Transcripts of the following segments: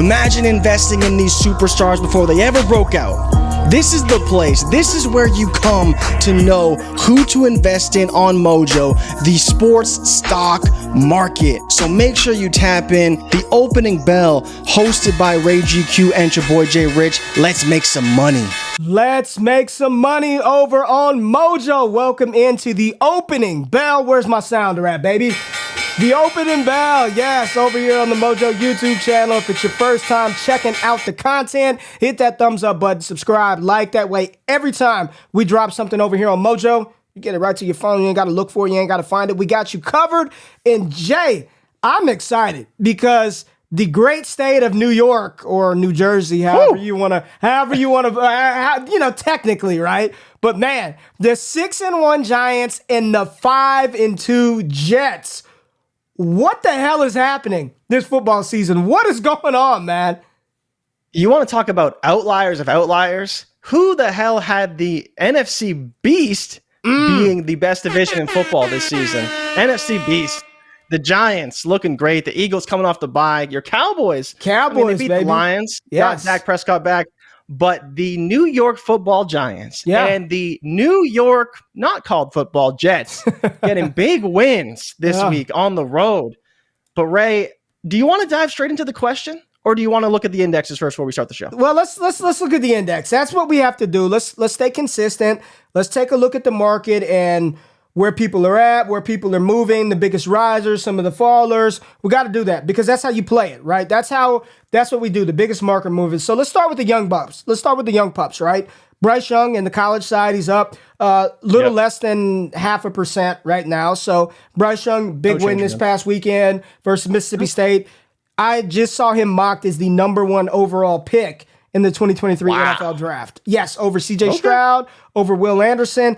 Imagine investing in these superstars before they ever broke out. This is the place. This is where you come to know who to invest in on Mojo, the sports stock market. So make sure you tap in. The Opening Bell, hosted by Ray GQ and your boy Jay Rich. Let's make some money. Let's make some money over on Mojo. Welcome into the Opening Bell. Where's my sounder at, baby? The Opening Bell, yes, over here on the Mojo YouTube channel. If it's your first time checking out the content, hit that thumbs up button, subscribe, like. That way, every time we drop something over here on Mojo, you get it right to your phone. You ain't got to look for it. You ain't got to find it. We got you covered. And Jay, I'm excited because the great state of New York or New Jersey, however you want to, technically, right? But man, the 6-1 Giants and the 5-2 Jets. What the hell is happening this football season? What is going on, man? You want to talk about outliers of outliers? Who the hell had the NFC Beast being the best division in football this season? NFC Beast. The Giants looking great. The Eagles coming off the bye. Your Cowboys. They beat baby. The Lions. Got Dak Prescott back. But the New York Football Giants and the New York, not called football, Jets getting big wins this week on the road. But Ray, do you want to dive straight into the question, or do you want to look at the indexes first before we start the show? Well, let's look at the index. That's what we have to do. Let's stay consistent. Let's take a look at the market and where people are at, where people are moving, the biggest risers, some of the fallers. We got to do that because that's how you play it, right? That's what we do, the biggest market movers. So let's start with the young pups. Let's start with the young pups, right? Bryce Young in the college side, he's up little less than 0.5% right now. So Bryce Young, big win this past weekend versus Mississippi State. I just saw him mocked as the number 1 overall pick in the 2023 NFL draft. Yes, over C.J. Stroud, over Will Anderson.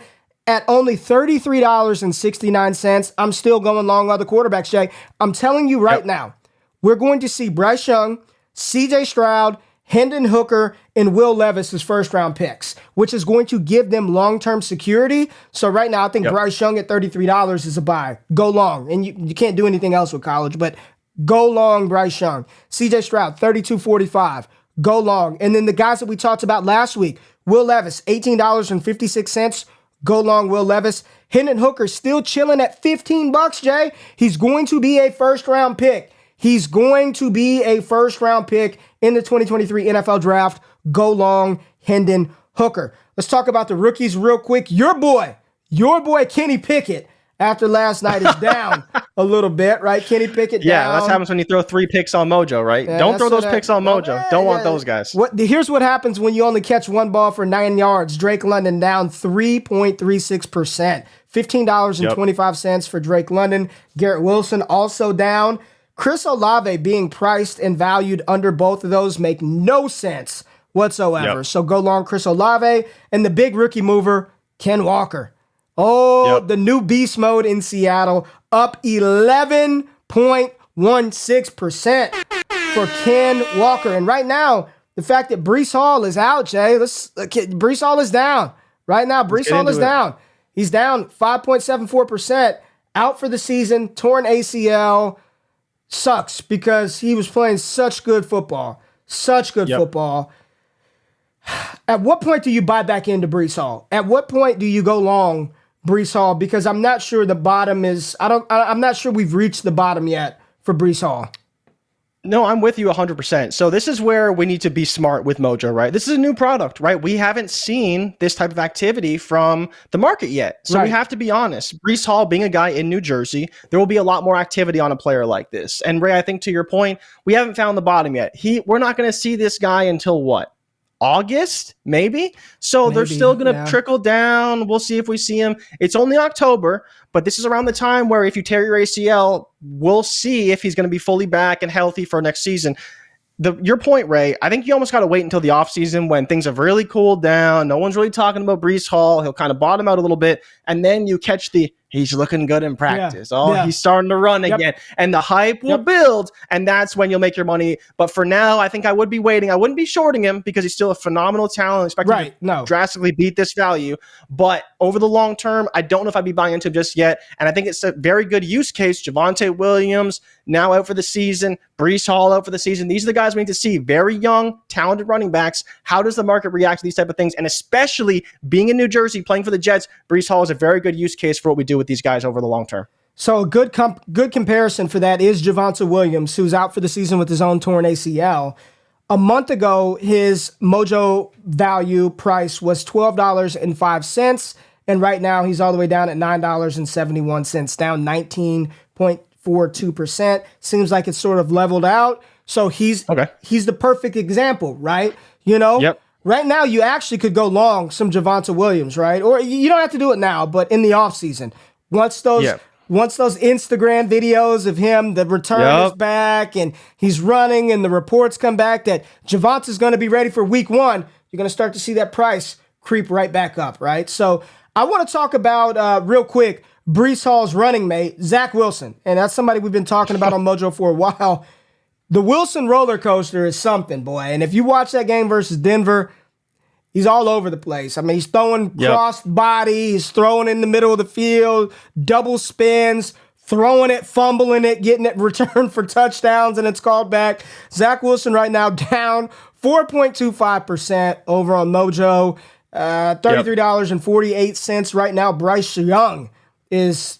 At only $33.69, I'm still going long other quarterbacks, Jay. I'm telling you right now, we're going to see Bryce Young, C.J. Stroud, Hendon Hooker, and Will Levis as first-round picks, which is going to give them long-term security. So right now, I think Bryce Young at $33 is a buy. Go long. And you can't do anything else with college, but go long Bryce Young. C.J. Stroud, $32.45. Go long. And then the guys that we talked about last week, Will Levis, $18.56. Go long Will Levis. Hendon Hooker still chilling at $15, Jay. He's going to be a first-round pick. He's going to be a first-round pick in the 2023 NFL Draft. Go long Hendon Hooker. Let's talk about the rookies real quick. Your boy Kenny Pickett, after last night, is down a little bit, right? Kenny Pickett down. Yeah, that's what happens when you throw 3 picks on Mojo, right? Yeah, don't throw those picks on Mojo. Don't want those guys. Here's what happens when you only catch one ball for 9 yards. Drake London down 3.36%. $15.25 for Drake London. Garrett Wilson also down. Chris Olave being priced and valued under both of those make no sense whatsoever. So go long Chris Olave. And the big rookie mover, Ken Walker. The new beast mode in Seattle, up 11.16% for Ken Walker. And right now, the fact that Breece Hall is out, Jay, Breece Hall is down. Right now, Breece Hall is down. He's down 5.74%, out for the season, torn ACL. Sucks because he was playing such good football. Football. At what point do you buy back into Breece Hall? At what point do you go long Breece Hall? Because I'm not sure the bottom is. I'm not sure we've reached the bottom yet for Breece Hall. No, I'm with you 100%. So this is where we need to be smart with Mojo, right? This is a new product, right? We haven't seen this type of activity from the market yet. So we have to be honest. Breece Hall being a guy in New Jersey, there will be a lot more activity on a player like this. And Ray, I think to your point, we haven't found the bottom yet. We're not going to see this guy until what? August, maybe? So they're still going to trickle down. We'll see if we see him. It's only October, but this is around the time where if you tear your ACL, we'll see if he's going to be fully back and healthy for next season. Your point, Ray, I think you almost got to wait until the offseason when things have really cooled down. No one's really talking about Breece Hall. He'll kind of bottom out a little bit, and then you catch the He's looking good in practice. Yeah. Oh, Yeah. he's starting to run again. And the hype will build, and that's when you'll make your money. But for now, I think I would be waiting. I wouldn't be shorting him because he's still a phenomenal talent, expected to drastically beat this value. But over the long term, I don't know if I'd be buying into him just yet. And I think it's a very good use case. Javonte Williams, now out for the season. Breece Hall out for the season. These are the guys we need to see. Very young, talented running backs. How does the market react to these type of things? And especially being in New Jersey, playing for the Jets, Breece Hall is a very good use case for what we do with these guys over the long term. So a good comparison for that is Javonte Williams, who's out for the season with his own torn ACL. A month ago, his Mojo value price was $12.05. And right now, he's all the way down at $9.71, down 19.42%. Seems like it's sort of leveled out. So he's the perfect example, right? You know, right now you actually could go long some Javonte Williams, right? Or you don't have to do it now, but in the offseason, once those Instagram videos of him, the return is back and he's running and the reports come back that Javonte's going to be ready for week 1, you're going to start to see that price creep right back up, right? So I want to talk about, real quick, Breece Hall's running mate, Zach Wilson. And that's somebody we've been talking about on Mojo for a while. The Wilson roller coaster is something, boy. And if you watch that game versus Denver, he's all over the place. I mean, he's throwing crossed body, he's throwing in the middle of the field, double spins, throwing it, fumbling it, getting it returned for touchdowns, and it's called back. Zach Wilson right now down 4.25% over on Mojo. $33.48 right now. Bryce Young is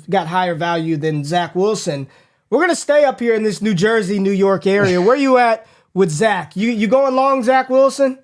got higher value than Zach Wilson. We're going to stay up here in this New Jersey, New York area. Where you at with Zach? You going long, Zach Wilson?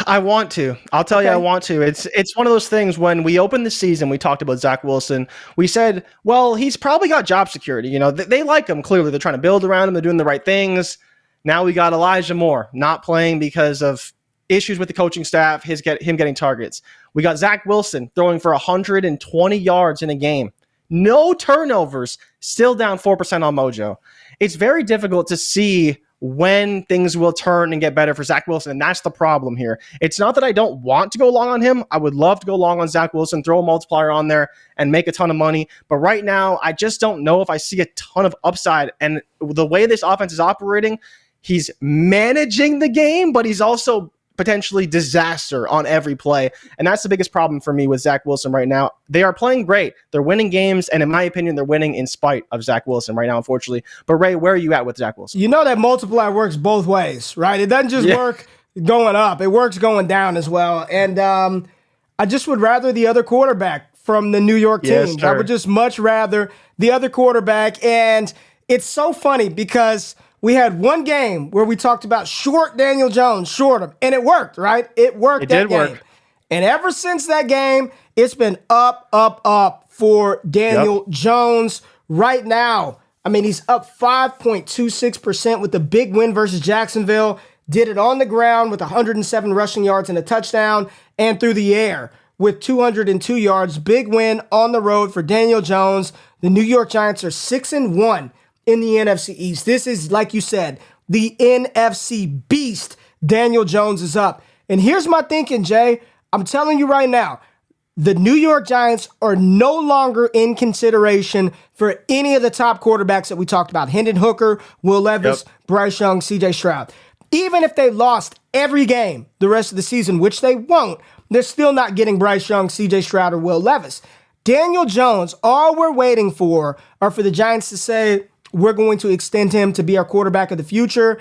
I want to. I'll tell you, I want to. It's one of those things. When we opened the season, we talked about Zach Wilson. We said, well, he's probably got job security. You know, they like him. Clearly, they're trying to build around him. They're doing the right things. Now we got Elijah Moore not playing because of issues with the coaching staff, him getting targets. We got Zach Wilson throwing for 120 yards in a game. No turnovers, still down 4% on Mojo. It's very difficult to see when things will turn and get better for Zach Wilson, and that's the problem here. It's not that I don't want to go long on him. I would love to go long on Zach Wilson, throw a multiplier on there, and make a ton of money. But right now, I just don't know if I see a ton of upside. And the way this offense is operating, he's managing the game, but he's also potentially disaster on every play. And that's the biggest problem for me with Zach Wilson right now. They are playing great. They're winning games. And in my opinion, they're winning in spite of Zach Wilson right now, unfortunately. But Ray, where are you at with Zach Wilson? You know that multiplier works both ways, right? It doesn't just work going up. It works going down as well. And I just would rather the other quarterback from the New York team. I would just much rather the other quarterback. And it's so funny because we had one game where we talked about short Daniel Jones, short him, and it worked, right? It worked. It did work. And ever since that game, it's been up, up, up for Daniel Jones right now. I mean, he's up 5.26% with the big win versus Jacksonville. Did it on the ground with 107 rushing yards and a touchdown, and through the air with 202 yards. Big win on the road for Daniel Jones. The New York Giants are 6-1 in the NFC East. This is, like you said, the NFC beast. Daniel Jones is up. And here's my thinking, Jay. I'm telling you right now, the New York Giants are no longer in consideration for any of the top quarterbacks that we talked about. Hendon Hooker, Will Levis, Bryce Young, CJ Stroud. Even if they lost every game the rest of the season, which they won't, they're still not getting Bryce Young, CJ Stroud, or Will Levis. Daniel Jones, all we're waiting for are for the Giants to say, we're going to extend him to be our quarterback of the future,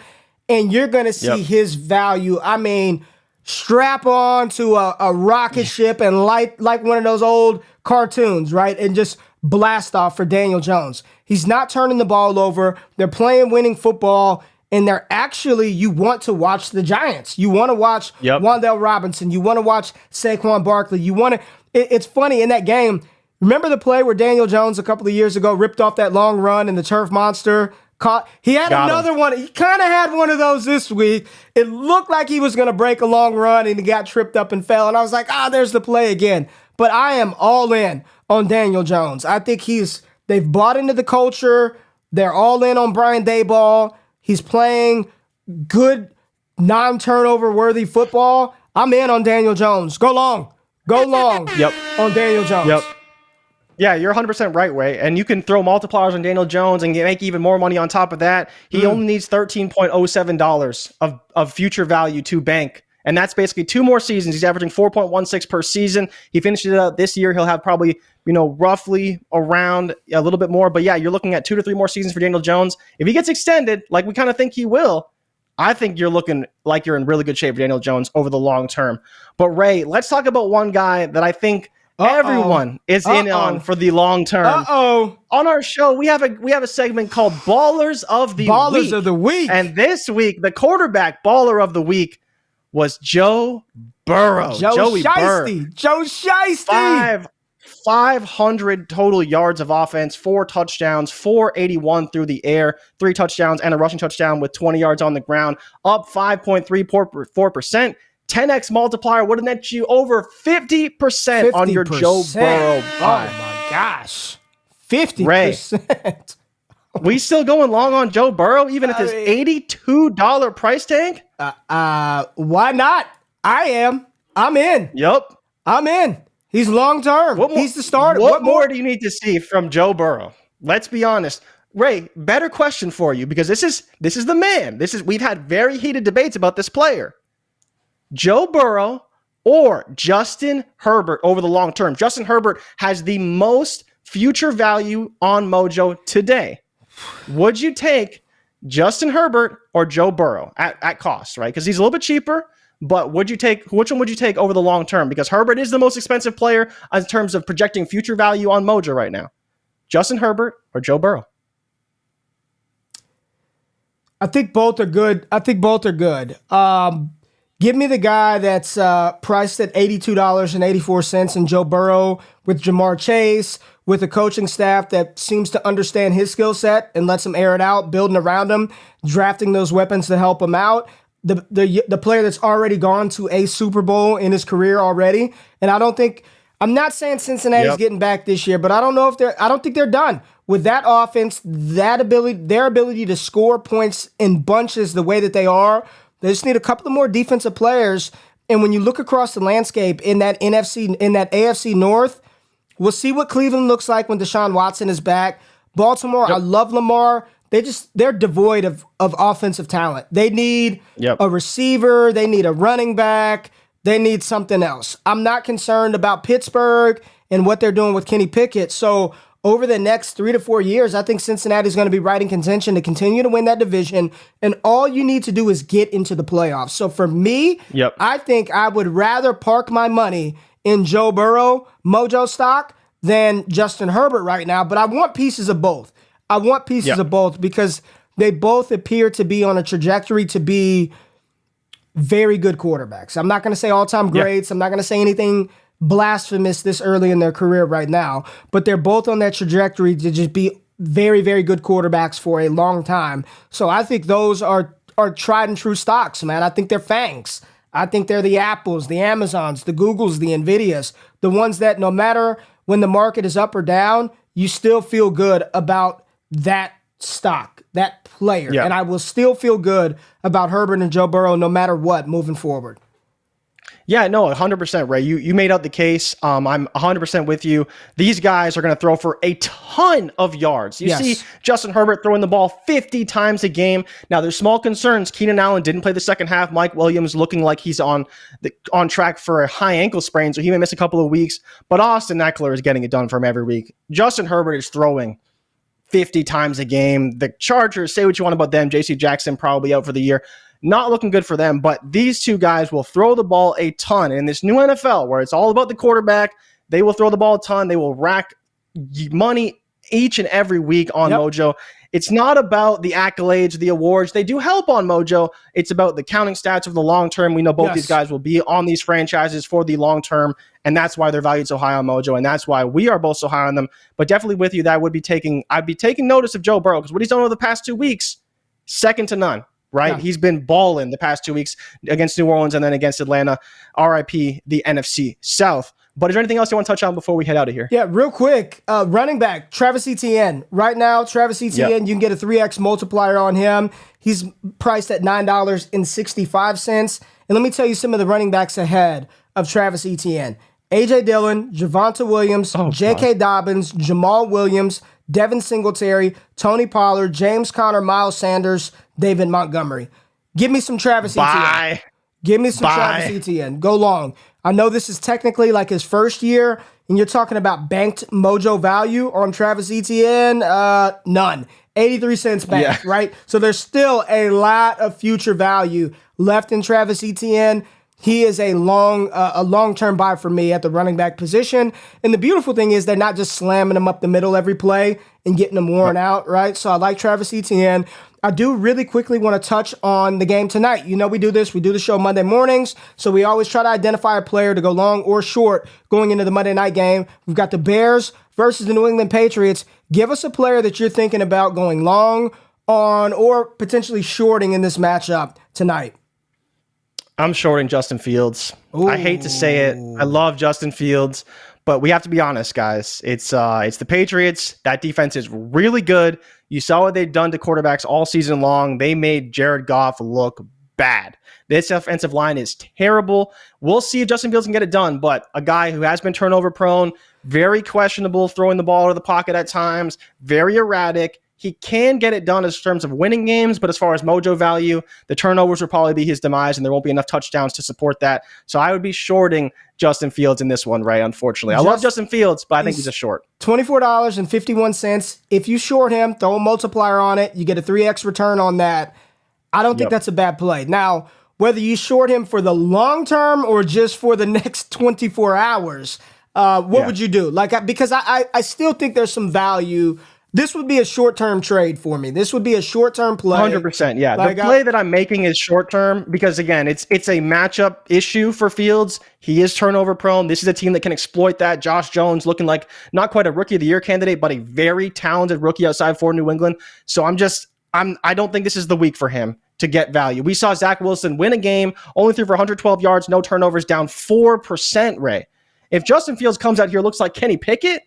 and you're going to see his value. I mean, strap on to a rocket ship and light like one of those old cartoons, right? And just blast off for Daniel Jones. He's not turning the ball over. They're playing winning football, and they're actually, you want to watch the Giants. You want to watch Wan'Dale Robinson. You want to watch Saquon Barkley. You want to. It's funny in that game. Remember the play where Daniel Jones a couple of years ago ripped off that long run and the turf monster caught? He had another one. He kind of had one of those this week. It looked like he was going to break a long run and he got tripped up and fell. And I was like, there's the play again. But I am all in on Daniel Jones. I think they've bought into the culture. They're all in on Brian Daboll. He's playing good, non-turnover worthy football. I'm in on Daniel Jones. Go long on Daniel Jones. Yeah, you're 100% right, Way. And you can throw multipliers on Daniel Jones and make even more money on top of that. He only needs $13.07 of future value to bank. And that's basically 2 more seasons. He's averaging 4.16 per season. He finished it out this year. He'll have probably, roughly around a little bit more. But yeah, you're looking at 2 to 3 more seasons for Daniel Jones. If he gets extended, like we kind of think he will, I think you're looking like you're in really good shape for Daniel Jones over the long term. But Ray, let's talk about one guy that I think everyone is in on for the long term. On our show, we have a segment called Ballers of the Week. Ballers of the Week. And this week, the quarterback baller of the week was Joe Burrow. Joey Shiesty. Joe Shiesty. 500 total yards of offense, 4 touchdowns, 481 through the air, 3 touchdowns, and a rushing touchdown with 20 yards on the ground, up 5.34%. 10x multiplier would have net you over 50% on your Joe Burrow buy. Oh my gosh. 50%. Ray, we still going long on Joe Burrow, even at this $82 price tag? Why not? I am. I'm in. Yep. I'm in. He's long term. He's the starter. What more do you need to see from Joe Burrow? Let's be honest. Ray, better question for you, because this is the man. We've had very heated debates about this player. Joe Burrow or Justin Herbert over the long term. Justin Herbert has the most future value on Mojo today. Would you take Justin Herbert or Joe Burrow at cost, right? Because he's a little bit cheaper, but which one would you take over the long term? Because Herbert is the most expensive player in terms of projecting future value on Mojo right now. Justin Herbert or Joe Burrow? I think both are good. Give me the guy that's priced at $82.84 and Joe Burrow with Jamar Chase, with a coaching staff that seems to understand his skill set and lets him air it out, building around him, drafting those weapons to help him out. The player that's already gone to a Super Bowl in his career already. And I'm not saying Cincinnati's getting back this year, but I don't think they're done. With that offense, their ability to score points in bunches the way that they are, they just need a couple of more defensive players. And when you look across the landscape in that AFC North, we'll see what Cleveland looks like when Deshaun Watson is back. Baltimore, I love Lamar. They're devoid of offensive talent. They need a receiver. They need a running back. They need something else. I'm not concerned about Pittsburgh and what they're doing with Kenny Pickett. So over the next 3 to 4 years, I think Cincinnati is going to be right in contention to continue to win that division. And all you need to do is get into the playoffs. So for me, I think I would rather park my money in Joe Burrow, Mojo stock, than Justin Herbert right now. But I want pieces of both. Because they both appear to be on a trajectory to be very good quarterbacks. I'm not going to say all-time greats. I'm not going to say anything blasphemous this early in their career right now, but they're both on that trajectory to just be very, very good quarterbacks for a long time. So I think those are tried and true stocks, man. I think they're FANGs. I think they're the Apples, the Amazons, the Googles, the NVIDIAs, the ones that no matter when the market is up or down, you still feel good about that stock, that player. And I will still feel good about Herbert and Joe Burrow no matter what moving forward. Yeah, no, 100%, Ray. You made out the case. I'm 100% with you. These guys are going to throw for a ton of yards. You see Justin Herbert throwing the ball 50 times a game. Now, there's small concerns. Keenan Allen didn't play the second half. Mike Williams looking like he's on track for a high ankle sprain, so he may miss a couple of weeks. But Austin Eckler is getting it done for him every week. Justin Herbert is throwing 50 times a game. The Chargers, say what you want about them. J.C. Jackson probably out for the year. Not looking good for them, but these two guys will throw the ball a ton. And in this new NFL, where it's all about the quarterback, they will throw the ball a ton. They will rack money each and every week on Mojo. It's not about the accolades, the awards. They do help on Mojo. It's about the counting stats of the long term. We know both these guys will be on these franchises for the long term, and that's why they're valued so high on Mojo, and that's why we are both so high on them. But definitely with you, I'd be taking notice of Joe Burrow, because what he's done over the past 2 weeks, second to none. Right? He's been balling the past 2 weeks against New Orleans and then against Atlanta. RIP the NFC South. But is there anything else you want to touch on before we head out of here? Yeah, real quick. Running back, Travis Etienne. Right now, Travis Etienne, you can get a 3x multiplier on him. He's priced at $9.65. And let me tell you some of the running backs ahead of Travis Etienne. A.J. Dillon, Javonte Williams, J.K. Dobbins, Jamal Williams, Devin Singletary, Tony Pollard, James Conner, Miles Sanders, David Montgomery. Give me some Travis Etienne. Give me some Travis Etienne. Go long. I know this is technically like his first year, and you're talking about banked mojo value on Travis Etienne. None. 83 cents banked, right? So there's still a lot of future value left in Travis Etienne. He is a long-term buy for me at the running back position. And the beautiful thing is they're not just slamming him up the middle every play and getting him worn out, right? So I like Travis Etienne. I do really quickly want to touch on the game tonight. You know we do this. We do the show Monday mornings, so we always try to identify a player to go long or short going into the Monday night game. We've got the Bears versus the New England Patriots. Give us a player that you're thinking about going long on or potentially shorting in this matchup tonight. I'm shorting Justin Fields. Ooh. I hate to say it. I love Justin Fields, but we have to be honest, guys. It's the Patriots. That defense is really good. You saw what they've done to quarterbacks all season long. They made Jared Goff look bad. This offensive line is terrible. We'll see if Justin Fields can get it done, but a guy who has been turnover prone, very questionable, throwing the ball out of the pocket at times, very erratic. He can get it done in terms of winning games, but as far as mojo value, the turnovers will probably be his demise, and there won't be enough touchdowns to support that. So I would be shorting Justin Fields in this one, Ray, unfortunately. I love Justin Fields, but I think he's a short. $24.51. If you short him, throw a multiplier on it. You get a 3x return on that. I don't think that's a bad play. Now, whether you short him for the long term or just for the next 24 hours, what would you do? Because I still think there's some value. This would be a short-term trade for me. This would be a short-term play. 100%, yeah. The play that I'm making is short-term because, again, it's a matchup issue for Fields. He is turnover-prone. This is a team that can exploit that. Josh Jones looking like not quite a Rookie of the Year candidate, but a very talented rookie outside for New England. So I don't think this is the week for him to get value. We saw Zach Wilson win a game, only threw for 112 yards, no turnovers, down 4%, Ray. If Justin Fields comes out here, looks like Kenny Pickett,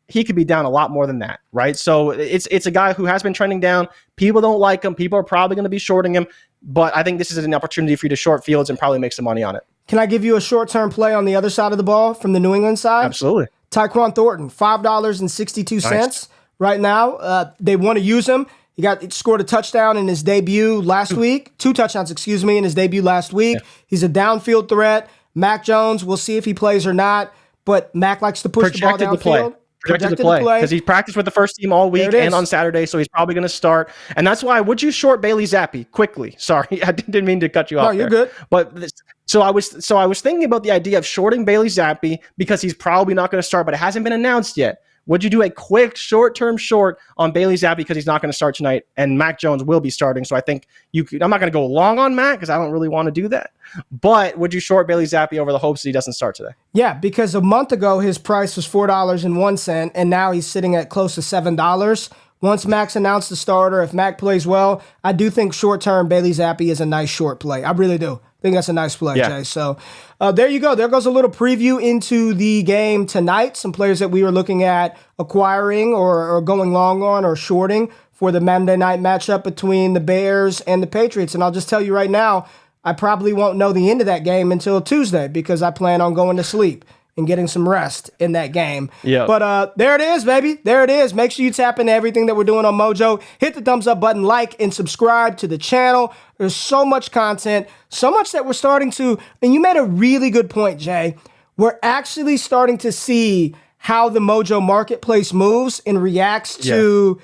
he could be down a lot more than that, right? So it's a guy who has been trending down. People don't like him. People are probably going to be shorting him, but I think this is an opportunity for you to short Fields and probably make some money on it. Can I give you a short-term play on the other side of the ball from the New England side? Absolutely. Tyquan Thornton, $5.62 right now. They want to use him. He scored a touchdown in his debut last week. 2 touchdowns, in his debut last week. Yeah. He's a downfield threat. Mac Jones, we'll see if he plays or not, but Mac likes to push the ball downfield. Projected to play because he practiced with the first team all week and on Saturday, so he's probably going to start. And that's why, would you short Bailey Zappi quickly? Sorry, I didn't mean to cut you off. No, you're good. But so I was thinking about the idea of shorting Bailey Zappi because he's probably not going to start, but it hasn't been announced yet. Would you do a quick short-term short on Bailey Zappi because he's not going to start tonight, and Mac Jones will be starting? So I think you could. I'm not going to go long on Mac because I don't really want to do that. But would you short Bailey Zappi over the hopes that he doesn't start today? Yeah, because a month ago his price was $4.01, and now he's sitting at close to $7. Once Mac's announced the starter, if Mac plays well, I do think short-term Bailey Zappi is a nice short play. I really do. I think that's a nice play, Jay. So there you go. There goes a little preview into the game tonight. Some players that we were looking at acquiring or going long on or shorting for the Monday night matchup between the Bears and the Patriots. And I'll just tell you right now, I probably won't know the end of that game until Tuesday because I plan on going to sleep and getting some rest in that game. Yeah. But there it is, baby. There it is. Make sure you tap into everything that we're doing on Mojo. Hit the thumbs up button, like, and subscribe to the channel. There's so much content, so much that we're starting to, and you made a really good point, Jay. We're actually starting to see how the Mojo marketplace moves and reacts to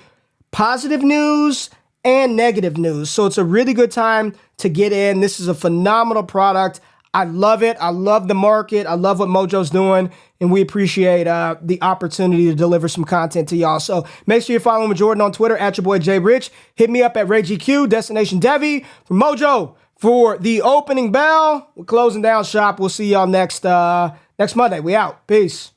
positive news and negative news. So it's a really good time to get in. This is a phenomenal product. I love it. I love the market. I love what Mojo's doing, and we appreciate the opportunity to deliver some content to y'all. So make sure you're following Jordan on Twitter at your boy Jay Rich. Hit me up at RayGQ, Destination Devi, from Mojo for the opening bell. We're closing down shop. We'll see y'all next Monday. We out. Peace.